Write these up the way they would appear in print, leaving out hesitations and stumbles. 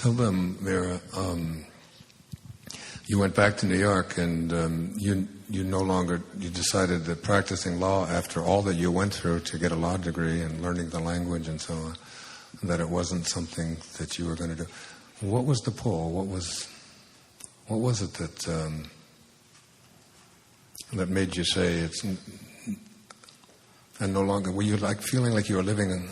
Tell them, Mira, you went back to New York and you decided that practicing law after all that you went through to get a law degree and learning the language and so on, that it wasn't something that you were going to do. What was the pull? What was it that made you say it's and no longer? Were you like feeling like you were living in?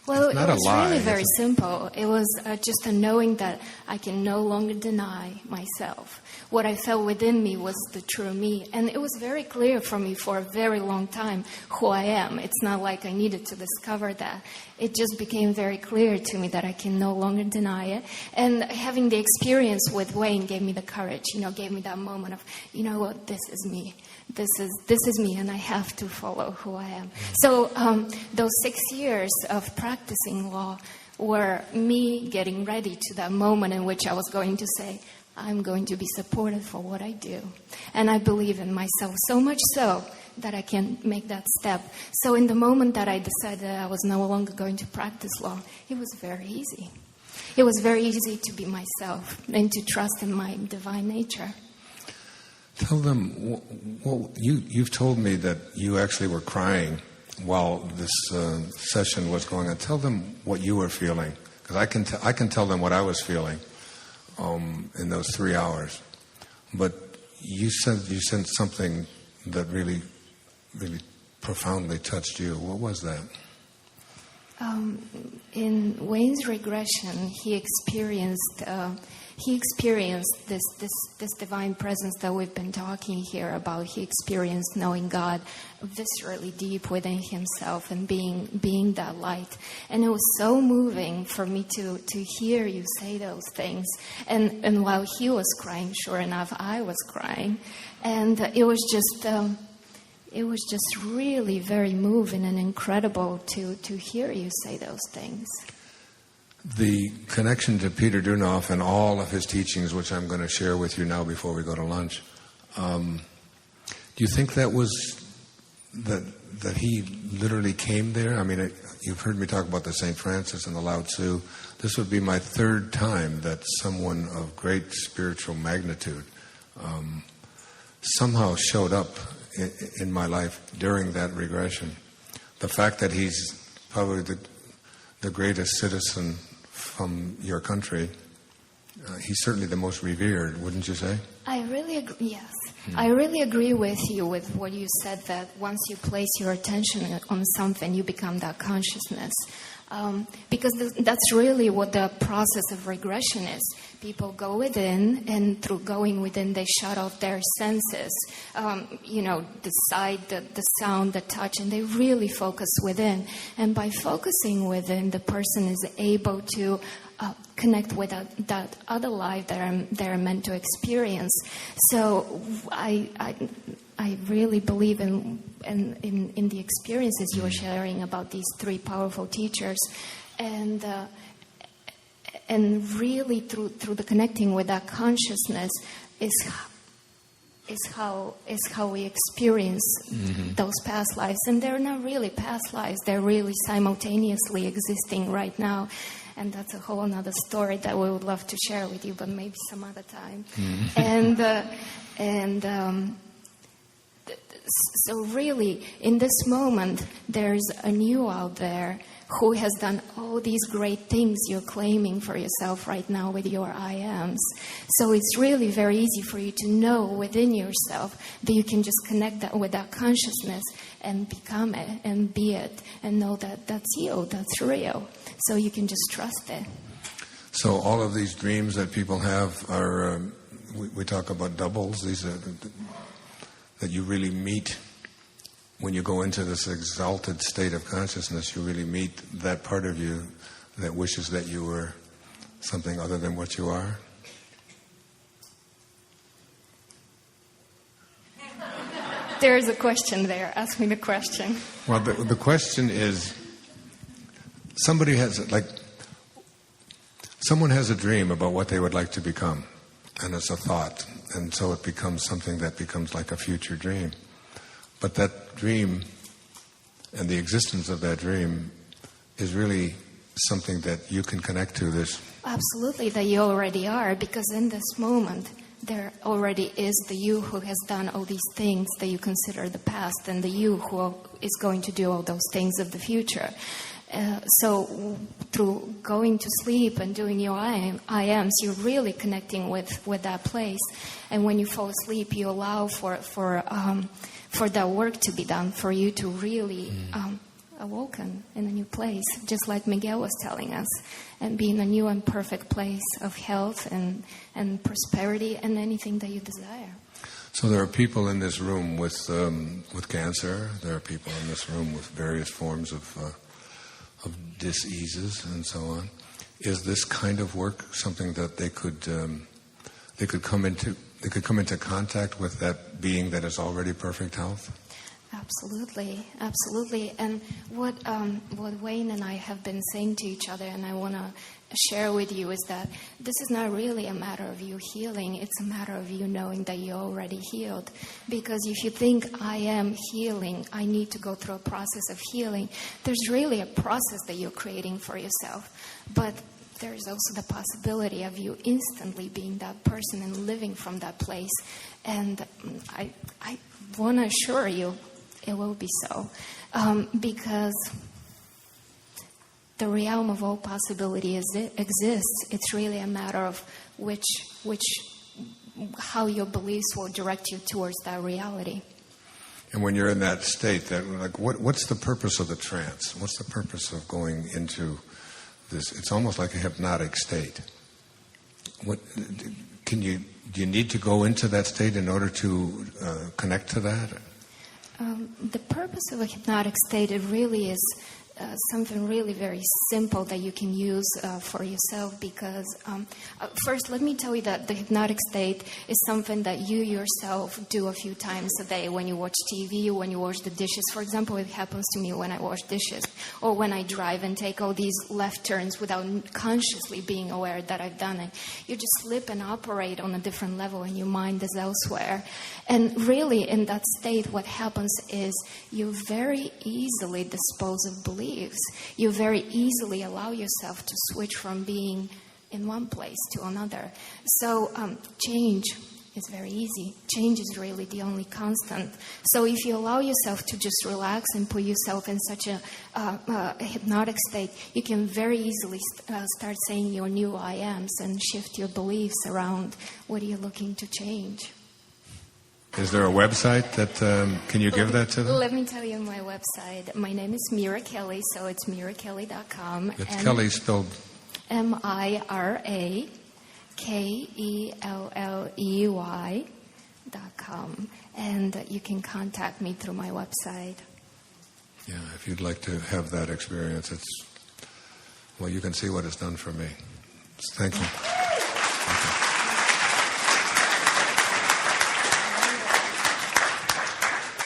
Well, it was really very simple. It was just a knowing that I can no longer deny myself. What I felt within me was the true me. And it was very clear for me for a very long time who I am. It's not like I needed to discover that. It just became very clear to me that I can no longer deny it. And having the experience with Wayne gave me the courage, gave me that moment of, you know what, this is me. This is me, and I have to follow who I am. So those 6 years of practicing law were me getting ready to that moment in which I was going to say, I'm going to be supported for what I do. And I believe in myself so much so that I can make that step. So in the moment that I decided that I was no longer going to practice law, it was very easy. It was very easy to be myself and to trust in my divine nature. Tell them, well, you've told me that you actually were crying while this session was going on. Tell them what you were feeling, because I can tell them what I was feeling in those 3 hours. But you said something that really, really profoundly touched you. What was that? In Wayne's regression, he experienced this divine presence that we've been talking here about. He experienced knowing God viscerally deep within himself and being that light. And it was so moving for me to hear you say those things. And while he was crying, sure enough, I was crying. And it was just really very moving and incredible to hear you say those things. The connection to Peter Dunoff and all of his teachings, which I'm going to share with you now before we go to lunch, do you think that was that he literally came there? I mean, you've heard me talk about the St. Francis and the Lao Tzu. This would be my third time that someone of great spiritual magnitude somehow showed up in my life during that regression. The fact that he's probably the greatest citizen from your country, he's certainly the most revered, wouldn't you say? I really agree, yes. I really agree with you with what you said, that once you place your attention on something, you become that consciousness. Because that's really what the process of regression is. People go within, and through going within, they shut off their senses, the sight, the sound, the touch, and they really focus within. And by focusing within, the person is able to connect with that other life that they're meant to experience. So I really believe in the experiences you were sharing about these three powerful teachers, and really through the connecting with that consciousness is how we experience those past lives. And they're not really past lives; they're really simultaneously existing right now. And that's a whole other story that we would love to share with you, but maybe some other time. So really, in this moment, there's a you out there who has done all these great things you're claiming for yourself right now with your I ams. So it's really very easy for you to know within yourself that you can just connect that with that consciousness and become it and be it and know that that's you, that's real. So you can just trust it. So all of these dreams that people have are, we talk about doubles, these are that you really meet when you go into this exalted state of consciousness. You really meet that part of you that wishes that you were something other than what you are. There's a question there. Ask me the question. Well, the question is, someone has a dream about what they would like to become, and it's a thought, and so it becomes something that becomes like a future dream. But that dream and the existence of that dream is really something that you can connect to this? Absolutely, that you already are, because in this moment, there already is the you who has done all these things that you consider the past, and the you who is going to do all those things of the future. So through going to sleep and doing your I-ams, you're really connecting with that place. And when you fall asleep, you allow for that work to be done, for you to really awoken in a new place, just like Miguel was telling us, and be in a new and perfect place of health and prosperity and anything that you desire. So there are people in this room with cancer. There are people in this room with various forms of diseases and so on. Is this kind of work something that they could come into contact with that being that is already perfect health? Absolutely, absolutely. And what Wayne and I have been saying to each other, and I want to share with you, is that this is not really a matter of you healing. It's a matter of you knowing that you're already healed. Because if you think, I am healing, I need to go through a process of healing, there's really a process that you're creating for yourself. But there's also the possibility of you instantly being that person and living from that place. And I want to assure you, it will be so, because the realm of all possibility exists. It's really a matter of how your beliefs will direct you towards that reality. And when you're in that state, what's the purpose of the trance? What's the purpose of going into this? It's almost like a hypnotic state. Do you need to go into that state in order to connect to that? The purpose of a hypnotic state, it really is something really very simple that you can use for yourself, because first let me tell you that the hypnotic state is something that you yourself do a few times a day when you watch TV, when you wash the dishes. For example, it happens to me when I wash dishes, or when I drive and take all these left turns without consciously being aware that I've done it. You just slip and operate on a different level, and your mind is elsewhere. And really, in that state, what happens is you very easily dispose of beliefs. You very easily allow yourself to switch from being in one place to another. So change is very easy. Change is really the only constant. So if you allow yourself to just relax and put yourself in such a hypnotic state, you can very easily start saying your new I ams and shift your beliefs around what you're looking to change. Is there a website that, can you give that to them? Let me tell you my website. My name is Mira Kelley, so it's mirakelley.com. It's Kelley spelled? MiraKelley.com. And you can contact me through my website. Yeah, if you'd like to have that experience, you can see what it's done for me. Thank you.